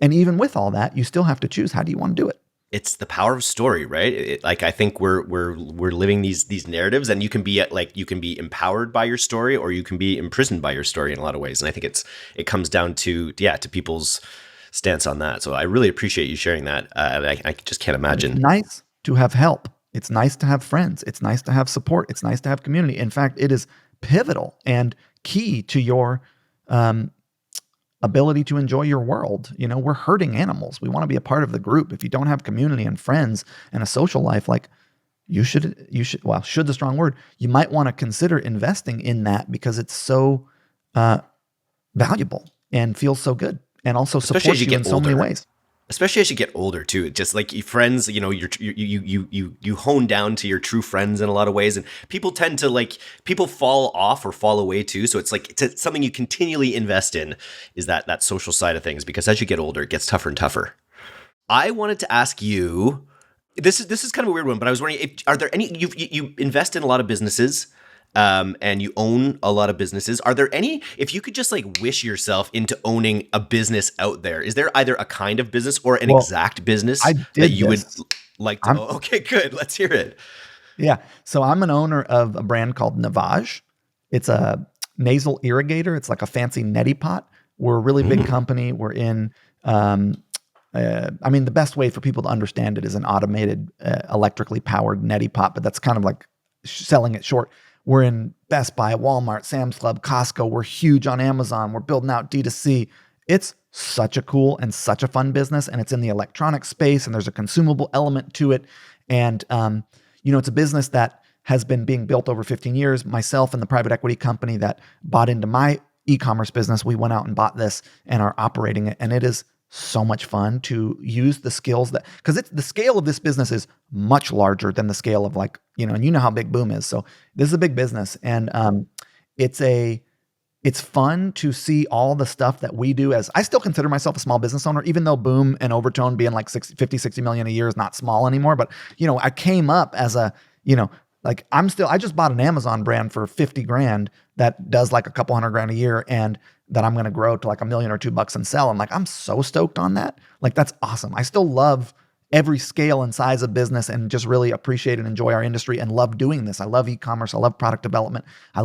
even with all that, you still have to choose, how do you want to do it? It's the power of story, right? Like, I think we're living these narratives, and you can be empowered by your story, or you can be imprisoned by your story in a lot of ways. And I think it comes down to people's stance on that. So I really appreciate you sharing that. I just can't imagine. It's nice to have help. It's nice to have friends. It's nice to have support. It's nice to have community. In fact, it is pivotal and key to your ability to enjoy your world. We're herding animals. We want to be a part of the group. If you don't have community and friends and a social life, like should the strong word, you might want to consider investing in that, because it's so valuable and feels so good, and also supports you in so many ways. Especially as you get older too. Just like your friends, you hone down to your true friends in a lot of ways, and people tend to people fall off or fall away too. So it's like, it's something you continually invest in, is that social side of things, because as you get older, it gets tougher and tougher. I wanted to ask you, this is kind of a weird one, but I was wondering, are there any, you invest in a lot of businesses, and you own a lot of businesses. Are there any, if you could just wish yourself into owning a business out there, is there either a kind of business or an exact business that you would like to own? Okay, good. Let's hear it. Yeah. So I'm an owner of a brand called Navage. It's a nasal irrigator. It's like a fancy neti pot. We're a really big company. We're in, the best way for people to understand it is an automated, electrically powered neti pot, but that's kind of like selling it short. We're in Best Buy, Walmart, Sam's Club, Costco. We're huge on Amazon. We're building out D2C. It's such a cool and such a fun business, and it's in the electronic space, and there's a consumable element to it. And, it's a business that has been being built over 15 years. Myself and the private equity company that bought into my e-commerce business, we went out and bought this and are operating it. And it is so much fun to use the skills because the scale of this business is much larger than the scale of and how big Boom is. So this is a big business, and it's fun to see all the stuff that we do. As I still consider myself a small business owner, even though Boom and Overtone being like 60 million a year is not small anymore. But I came up as I just bought an Amazon brand for $50,000 that does like a couple $100,000 a year, and that I'm going to grow to like $1 million or $2 and sell. I'm so stoked on that. That's awesome. I still love every scale and size of business, and just really appreciate and enjoy our industry, and love doing this. I love e-commerce. I love product development. I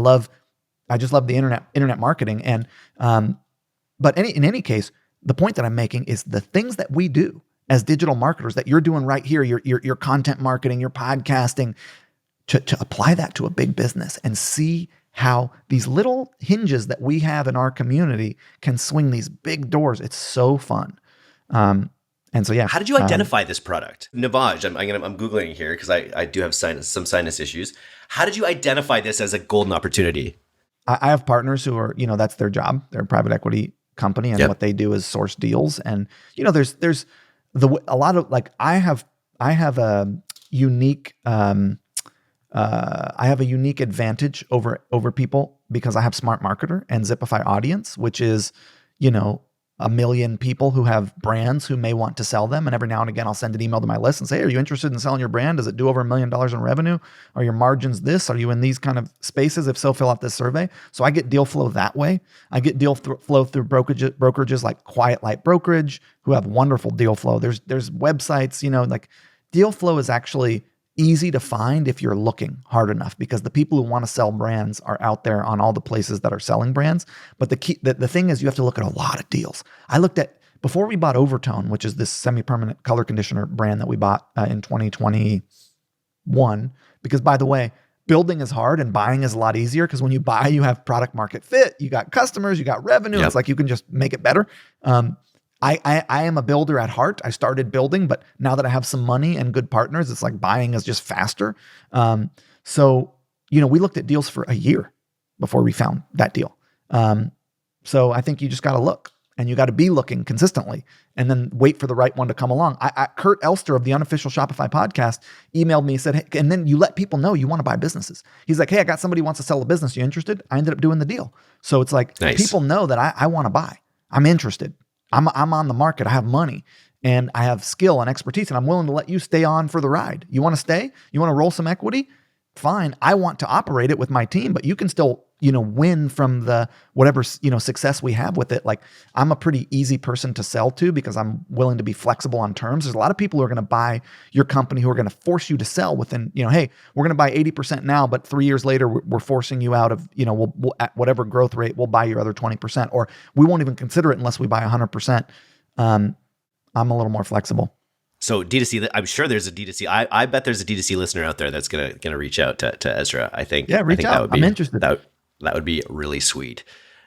just love the internet marketing. And, but in any case, the point that I'm making is the things that we do as digital marketers that you're doing right here, your content marketing, your podcasting, to apply that to a big business and see how these little hinges that we have in our community can swing these big doors. It's so fun. And so, yeah. How did you identify this product? Navage, I'm Googling here because I do have some sinus issues. How did you identify this as a golden opportunity? I have partners who are, that's their job. They're a private equity company, and what they do is source deals. And, there's a lot of I have a unique, I have a unique advantage over people because I have Smart Marketer and Zipify Audience, which is, 1 million people who have brands who may want to sell them. And every now and again, I'll send an email to my list and say, are you interested in selling your brand? Does it do over $1 million in revenue? Are your margins this? Are you in these kind of spaces? If so, fill out this survey. So I get deal flow that way. I get deal flow through brokerages like Quiet Light Brokerage, who have wonderful deal flow. There's websites, deal flow is actually easy to find if you're looking hard enough, because the people who want to sell brands are out there on all the places that are selling brands. But the thing is, you have to look at a lot of deals. I looked at, before we bought Overtone, which is this semi-permanent color conditioner brand that we bought in 2021, because by the way, building is hard and buying is a lot easier, because when you buy, you have product market fit, you got customers, you got revenue. Yep. It's like you can just make it better. I am a builder at heart. I started building, but now that I have some money and good partners, it's like buying is just faster. So, we looked at deals for a year before we found that deal. So I think you just got to look, and you got to be looking consistently, and then wait for the right one to come along. Kurt Elster of the Unofficial Shopify Podcast emailed me and said, hey, and then you let people know you want to buy businesses. He's like, hey, I got somebody who wants to sell a business. You interested? I ended up doing the deal. So it's like, nice. People know that I want to buy. I'm interested. I'm on the market. I have money and I have skill and expertise, and I'm willing to let you stay on for the ride. You want to stay? You want to roll some equity? Fine. I want to operate it with my team, but you can still, win from the whatever, success we have with it. Like, I'm a pretty easy person to sell to because I'm willing to be flexible on terms. There's a lot of people who are going to buy your company who are going to force you to sell within, hey, we're going to buy 80% now, but 3 years later, we're forcing you out of, we'll at whatever growth rate, we'll buy your other 20%, or we won't even consider it unless we buy 100%. I'm a little more flexible. So D2C, I'm sure there's a D2C. I bet there's a D2C listener out there that's gonna reach out to Ezra. I think. Yeah, reach out. I'm interested. That would be really sweet.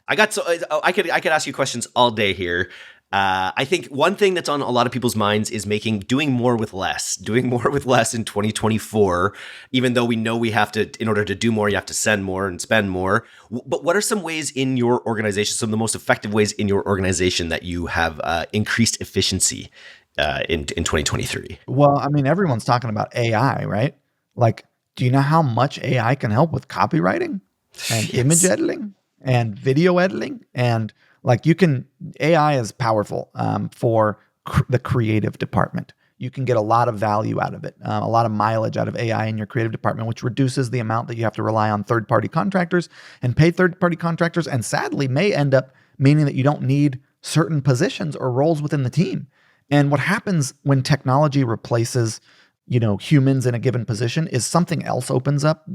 I could ask you questions all day here. I think one thing that's on a lot of people's minds is doing more with less in 2024, even though we know we have to, in order to do more, you have to send more and spend more. But what are some ways in your organization, some of the most effective ways in your organization that you have increased efficiency in 2023? Well, I mean, everyone's talking about AI, right? Like, do you know how much AI can help with copywriting and image editing and video editing? And like, AI is powerful for the creative department. You can get a lot of value out of it, a lot of mileage out of AI in your creative department, which reduces the amount that you have to rely on third-party contractors and pay third-party contractors, and sadly may end up meaning that you don't need certain positions or roles within the team. And what happens when technology replaces, humans in a given position is something else opens up,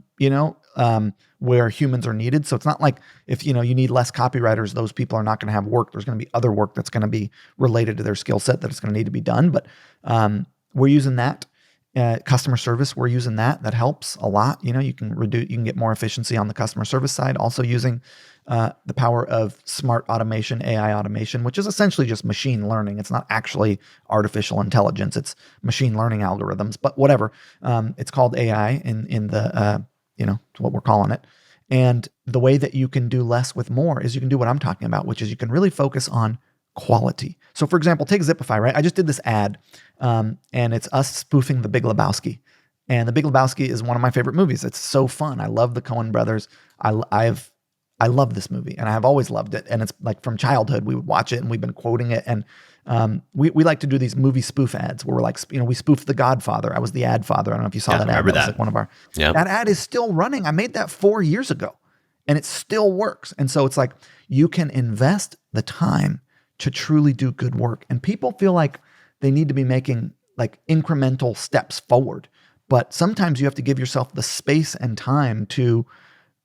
where humans are needed. So it's not like if, you need less copywriters, those people are not going to have work. There's going to be other work that's going to be related to their skill set that it's going to need to be done. But we're using that. Customer service, we're using that. That helps a lot. You can get more efficiency on the customer service side. Also using the power of smart automation, AI automation, which is essentially just machine learning. It's not actually artificial intelligence. It's machine learning algorithms, but whatever. It's called AI in the, what we're calling it. And the way that you can do less with more is you can do what I'm talking about, which is you can really focus on quality. So for example, take Zipify, right? I just did this ad, and it's us spoofing The Big Lebowski. And The Big Lebowski is one of my favorite movies. It's so fun. I love the Coen brothers. I love this movie, and I have always loved it. And it's like from childhood, we would watch it and we've been quoting it. And we like to do these movie spoof ads where we're like, we spoofed The Godfather. I was the ad father. I don't know if you saw that ad. I remember that. Was like one of our, that ad is still running. I made that 4 years ago and it still works. And so it's like, you can invest the time to truly do good work. And people feel like they need to be making like incremental steps forward. But sometimes you have to give yourself the space and time to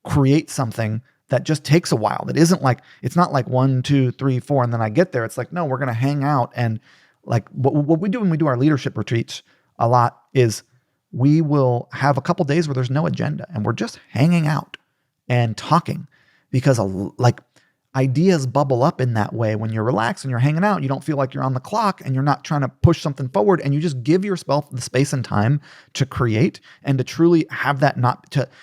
create something that just takes a while. That isn't like, it's not like 1, 2, 3, 4, and then I get there. It's like, no, we're going to hang out. And like what we do when we do our leadership retreats a lot is we will have a couple days where there's no agenda and we're just hanging out and talking, because like ideas bubble up in that way. When you're relaxed and you're hanging out, you don't feel like you're on the clock and you're not trying to push something forward, and you just give yourself the space and time to create and to truly have that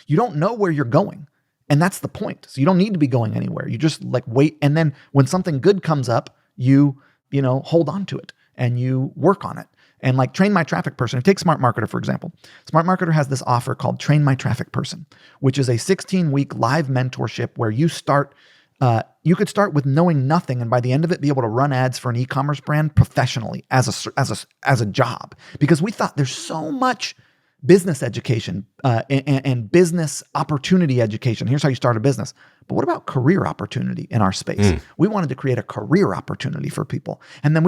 you don't know where you're going. And that's the point. So you don't need to be going anywhere. You just like wait. And then when something good comes up, you hold on to it and you work on it. And like Train My Traffic Person, take Smart Marketer, for example. Smart Marketer has this offer called Train My Traffic Person, which is a 16-week live mentorship where you could start with knowing nothing, and by the end of it, be able to run ads for an e-commerce brand professionally as a job. Because we thought there's so much business education and business opportunity education. Here's how you start a business. But what about career opportunity in our space? We wanted to create a career opportunity for people. And then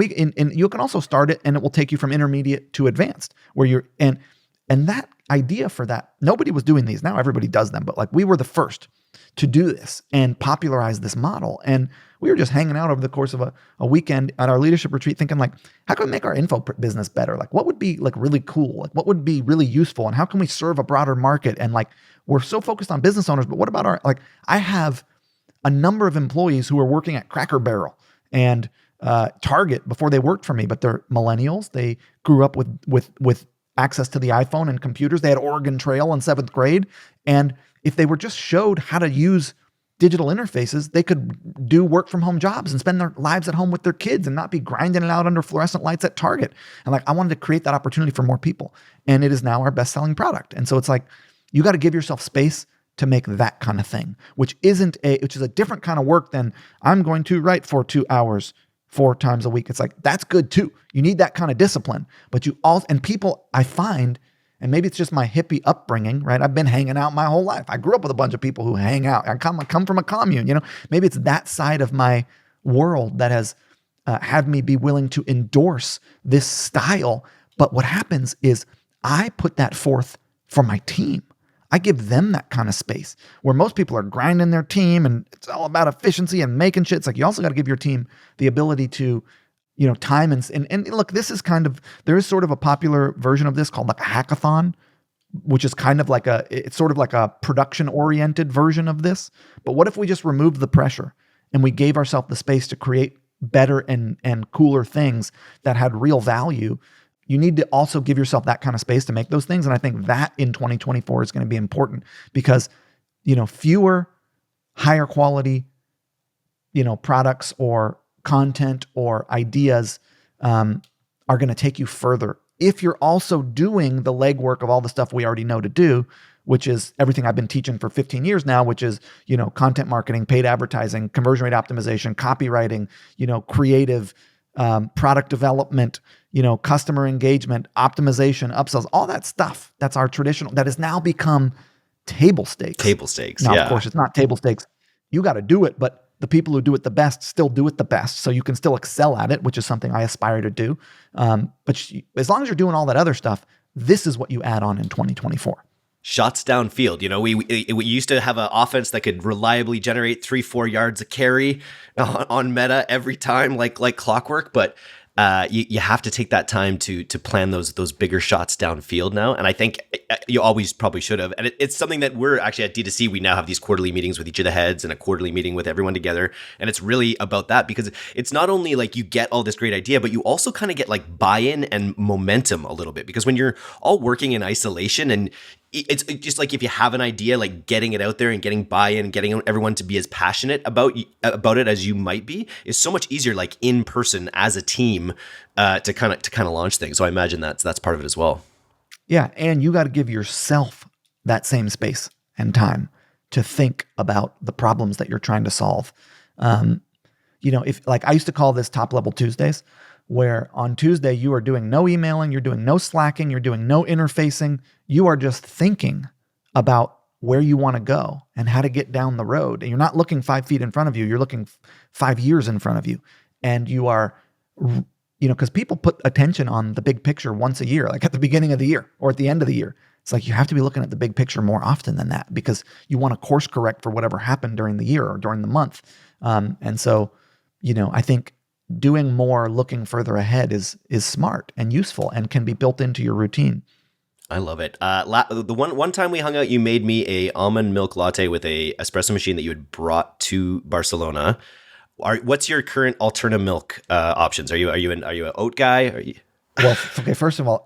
you can also start it and it will take you from intermediate to advanced, where and that idea for that, nobody was doing these. Now everybody does them, but like we were the first to do this and popularize this model. And we were just hanging out over the course of a weekend at our leadership retreat thinking like, how can we make our info business better? Like what would be like really cool? Like what would be really useful? And how can we serve a broader market? And like, we're so focused on business owners, but what about I have a number of employees who are working at Cracker Barrel and Target before they worked for me, but they're millennials. They grew up with access to the iPhone and computers. They had Oregon Trail in 7th grade. And if they were just showed how to use digital interfaces, they could do work from home jobs and spend their lives at home with their kids and not be grinding it out under fluorescent lights at Target. And like, I wanted to create that opportunity for more people. And it is now our best selling product. And so it's like, you got to give yourself space to make that kind of thing, which is a different kind of work than I'm going to write for 2 hours 4 times a week. It's like, that's good too. You need that kind of discipline, but and people I find, and maybe it's just my hippie upbringing, right? I've been hanging out my whole life. I grew up with a bunch of people who hang out. I come from a commune, maybe it's that side of my world that has had me be willing to endorse this style. But what happens is I put that forth for my team. I give them that kind of space where most people are grinding their team and it's all about efficiency and making shit. It's like, you also got to give your team the ability to, time and look, this is there is sort of a popular version of this called like a hackathon, which is kind of it's sort of like a production oriented version of this. But what if we just removed the pressure and we gave ourselves the space to create better and cooler things that had real value? You need to also give yourself that kind of space to make those things. And I think that in 2024 is going to be important because, fewer higher quality, products or content or ideas are going to take you further. If you're also doing the legwork of all the stuff we already know to do, which is everything I've been teaching for 15 years now, which is, content marketing, paid advertising, conversion rate optimization, copywriting, creative, product development, customer engagement, optimization, upsells, all that stuff. That's our traditional, that has now become table stakes. Table stakes. Now, yeah. Of course, it's not table stakes. You got to do it, but the people who do it the best still do it the best. So you can still excel at it, which is something I aspire to do. But as long as you're doing all that other stuff, this is what you add on in 2024. Shots downfield. We used to have an offense that could reliably generate 3-4 yards a carry on meta every time, like clockwork. But you have to take that time to plan those bigger shots downfield now. And I think you always probably should have. And it's something that we're actually at DTC, we now have these quarterly meetings with each of the heads and a quarterly meeting with everyone together. And it's really about that because it's not only like you get all this great idea, but you also kind of get like buy-in and momentum a little bit, because when you're all working in isolation and it's just like if you have an idea, like getting it out there and getting buy-in and getting everyone to be as passionate about it as you might be is so much easier, like in person as a team, to kind of launch things. So I imagine that's part of it as well. Yeah, and you got to give yourself that same space and time to think about the problems that you're trying to solve. If like I used to call this top level Tuesdays, where on Tuesday you are doing no emailing, you're doing no slacking, you're doing no interfacing. You are just thinking about where you want to go and how to get down the road. And you're not looking 5 feet in front of you. You're looking 5 years in front of you. And you are, because people put attention on the big picture once a year, like at the beginning of the year or at the end of the year. It's like you have to be looking at the big picture more often than that because you want to course correct for whatever happened during the year or during the month. And so, I think doing more, looking further ahead is smart and useful and can be built into your routine. I love it. The one time we hung out, you made me a almond milk latte with a espresso machine that you had brought to Barcelona. What's your current alternative milk options? Are you an oat guy? Well, okay. First of all,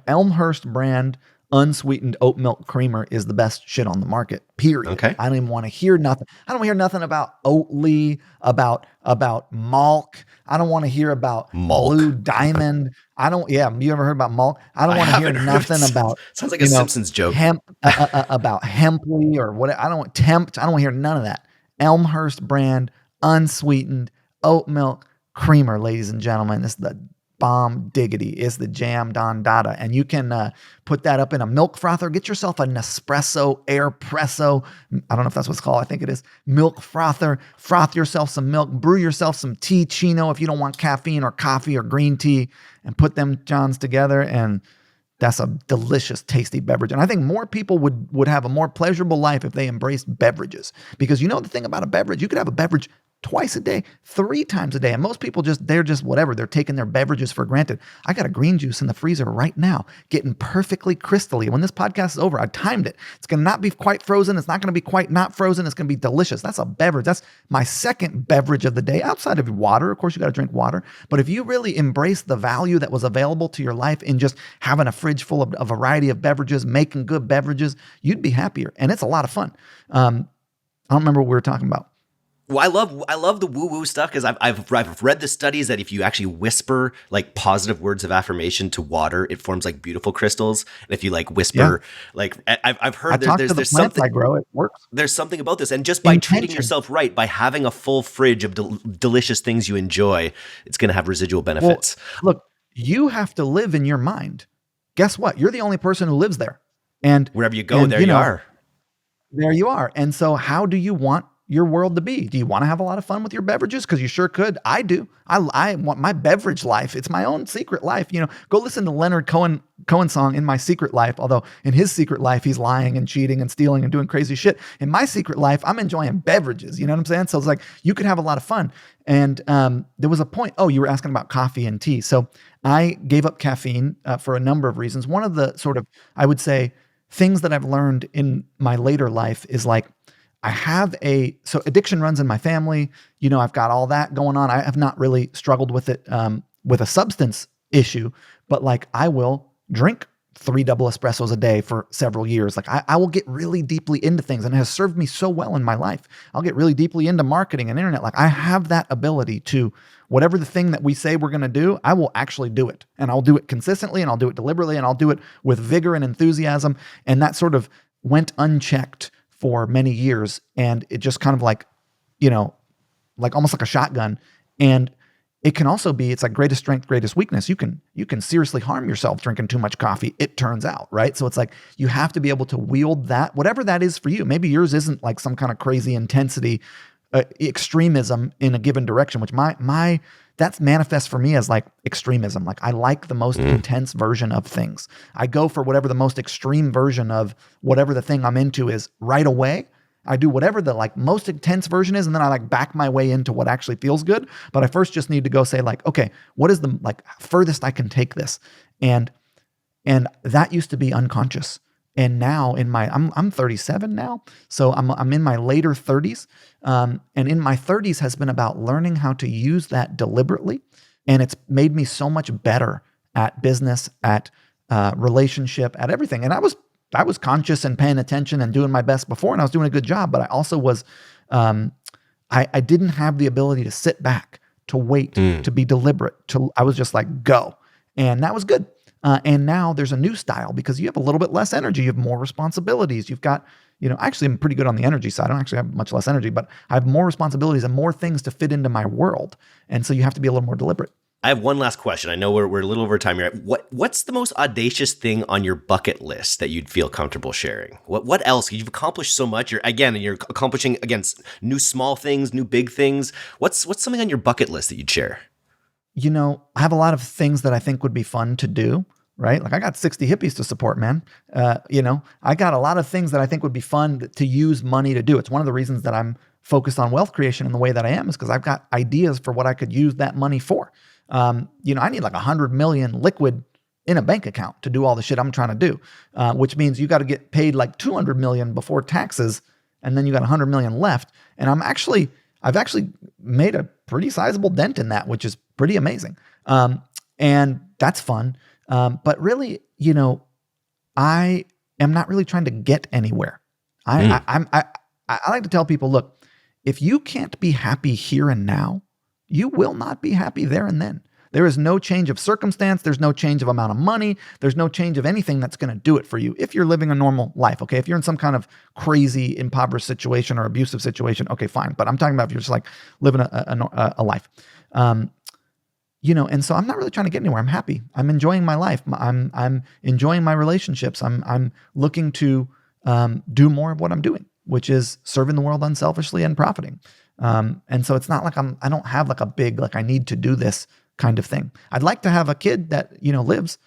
Elmhurst brand unsweetened oat milk creamer is the best shit on the market, period. Okay. I don't even want to hear nothing. I don't want to hear nothing about Oatly, about Malk. I don't want to hear about Malk. Blue Diamond. You ever heard about Malk? I don't want to hear nothing about. Sounds like a Simpsons joke. About Hemply or what. I don't want Tempt. I don't want to hear none of that. Elmhurst brand unsweetened oat milk creamer, ladies and gentlemen. This is the bomb diggity. Is the jam don dada. And you can put that up in a milk frother. Get yourself a Nespresso Airpresso. I don't know if that's what it's called. I think it is. Milk frother. Froth yourself some milk. Brew yourself some tea chino if you don't want caffeine or coffee or green tea. And put them johns together and That's a delicious, tasty beverage. And I think more people would have a more pleasurable life if they embraced beverages. Because you know the thing about a beverage, you could have a beverage twice a day, 3 times a day. And most people they're just whatever. They're taking their beverages for granted. I got a green juice in the freezer right now, getting perfectly crystally. When this podcast is over, I timed it. It's going to not be quite frozen. It's not going to be quite not frozen. It's going to be delicious. That's a beverage. That's my second beverage of the day outside of water. Of course, you got to drink water. But if you really embrace the value that was available to your life in just having a fridge full of a variety of beverages, making good beverages, you'd be happier. And it's a lot of fun. I don't remember what we were talking about. Well, I love the woo-woo stuff because I've read the studies that if you actually whisper like positive words of affirmation to water, it forms like beautiful crystals. And if you like whisper, like I've heard there's something I grow, it works. There's something about this, and just by treating yourself right, by having a full fridge of delicious things you enjoy, it's going to have residual benefits. Well, look, you have to live in your mind. Guess what? You're the only person who lives there, and wherever you go, there you are. There you are. And so, how do you want your world to be? Do you want to have a lot of fun with your beverages? Because you sure could. I do. I want my beverage life. It's my own secret life. Go listen to Leonard Cohen song In My Secret Life. Although in his secret life, he's lying and cheating and stealing and doing crazy shit. In my secret life, I'm enjoying beverages. You know what I'm saying? So it's like, you could have a lot of fun. And there was a point, you were asking about coffee and tea. So I gave up caffeine for a number of reasons. One of the sort of, I would say, things that I've learned in my later life is like, so addiction runs in my family. I've got all that going on. I have not really struggled with it, with a substance issue, but like I will drink 3 double espressos a day for several years. Like I will get really deeply into things, and it has served me so well in my life. I'll get really deeply into marketing and internet. Like I have that ability to, whatever the thing that we say we're going to do, I will actually do it, and I'll do it consistently, and I'll do it deliberately, and I'll do it with vigor and enthusiasm. And that sort of went unchecked for many years. And it just kind of like almost like a shotgun. And it can also be, it's like greatest strength, greatest weakness. You can seriously harm yourself drinking too much coffee, it turns out, right? So it's like, you have to be able to wield that, whatever that is for you. Maybe yours isn't like some kind of crazy intensity, extremism in a given direction, which that's manifest for me as like extremism. Like I like the most intense version of things. I go for whatever the most extreme version of whatever the thing I'm into is right away. I do whatever the like most intense version is, and then I like back my way into what actually feels good. But I first just need to go say like, okay, what is the like furthest I can take this? And that used to be unconscious. And now I'm 37 now. So I'm in my later 30s. And in my 30s has been about learning how to use that deliberately. And it's made me so much better at business, at relationship, at everything. And I was conscious and paying attention and doing my best before, and I was doing a good job, but I also was, I didn't have the ability to sit back, to wait, to be deliberate. I was just like, go. And that was good. And now there's a new style because you have a little bit less energy. You have more responsibilities. You've got, actually I'm pretty good on the energy side. I don't actually have much less energy, but I have more responsibilities and more things to fit into my world. And so you have to be a little more deliberate. I have one last question. I know we're a little over time here. What's the most audacious thing on your bucket list that you'd feel comfortable sharing? What else? You've accomplished so much. You're accomplishing against new small things, new big things. What's something on your bucket list that you'd share? I have a lot of things that I think would be fun to do. Right? Like I got 60 hippies to support, man. I got a lot of things that I think would be fun to use money to do. It's one of the reasons that I'm focused on wealth creation in the way that I am, is because I've got ideas for what I could use that money for. I need like 100 million liquid in a bank account to do all the shit I'm trying to do, which means you got to get paid like 200 million before taxes. And then you got 100 million left. And I've actually made a pretty sizable dent in that, which is pretty amazing. And that's fun. But really, I am not really trying to get anywhere. I like to tell people, look, if you can't be happy here and now, you will not be happy there and then. There is no change of circumstance. There's no change of amount of money. There's no change of anything that's going to do it for you if you're living a normal life. Okay. If you're in some kind of crazy, impoverished situation or abusive situation, okay, fine. But I'm talking about if you're just like living a life. And so I'm not really trying to get anywhere. I'm happy. I'm enjoying my life. I'm enjoying my relationships. I'm looking to do more of what I'm doing, which is serving the world unselfishly and profiting. And so it's not like I don't have like a big, like I need to do this kind of thing. I'd like to have a kid that, lives,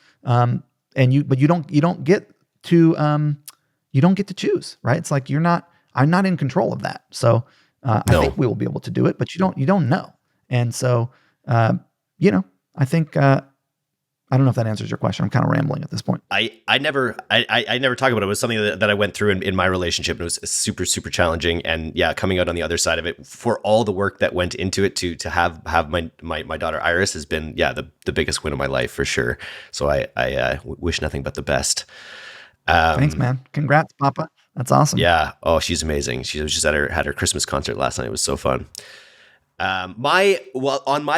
but you don't get to choose, right? It's like I'm not in control of that. So I think we will be able to do it, but you don't know. And so, I think, I don't know if that answers your question. I'm kind of rambling at this point. I never talk about it. It was something that I went through in my relationship, and it was super, super challenging. And yeah, coming out on the other side of it, for all the work that went into it, to have my daughter Iris has been, the biggest win of my life for sure. So I wish nothing but the best. Thanks, man. Congrats, Papa. That's awesome. Yeah. Oh, she's amazing. She was just had her Christmas concert last night. It was so fun. On my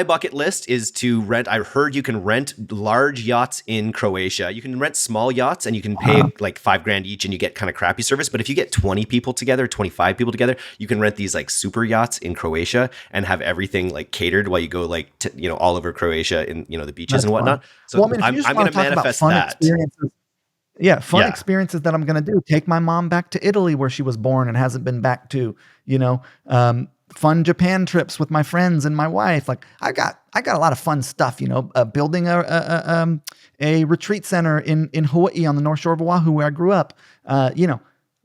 bucket list is to rent. I heard you can rent large yachts in Croatia. You can rent small yachts and you can pay like $5,000 each and you get kind of crappy service. But if you get 20 people together, 25 people together, you can rent these like super yachts in Croatia and have everything like catered while you go like all over Croatia in the beaches. That's and whatnot. Fun. So I'm going to manifest that. Fun experiences that I'm going to do. Take my mom back to Italy where she was born and hasn't been back to, fun Japan trips with my friends and my wife. Like I got a lot of fun stuff, building a retreat center in Hawaii on the North Shore of Oahu where I grew up. I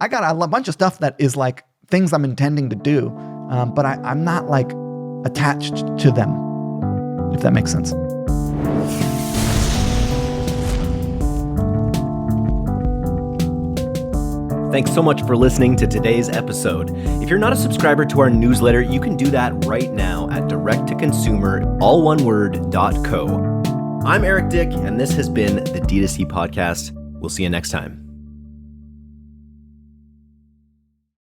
got a bunch of stuff that is like things I'm intending to do. But I'm not like attached to them, if that makes sense. Thanks so much for listening to today's episode. If you're not a subscriber to our newsletter, you can do that right now at directtoconsumer.co. I'm Eric Dyck, and this has been the D2C Podcast. We'll see you next time.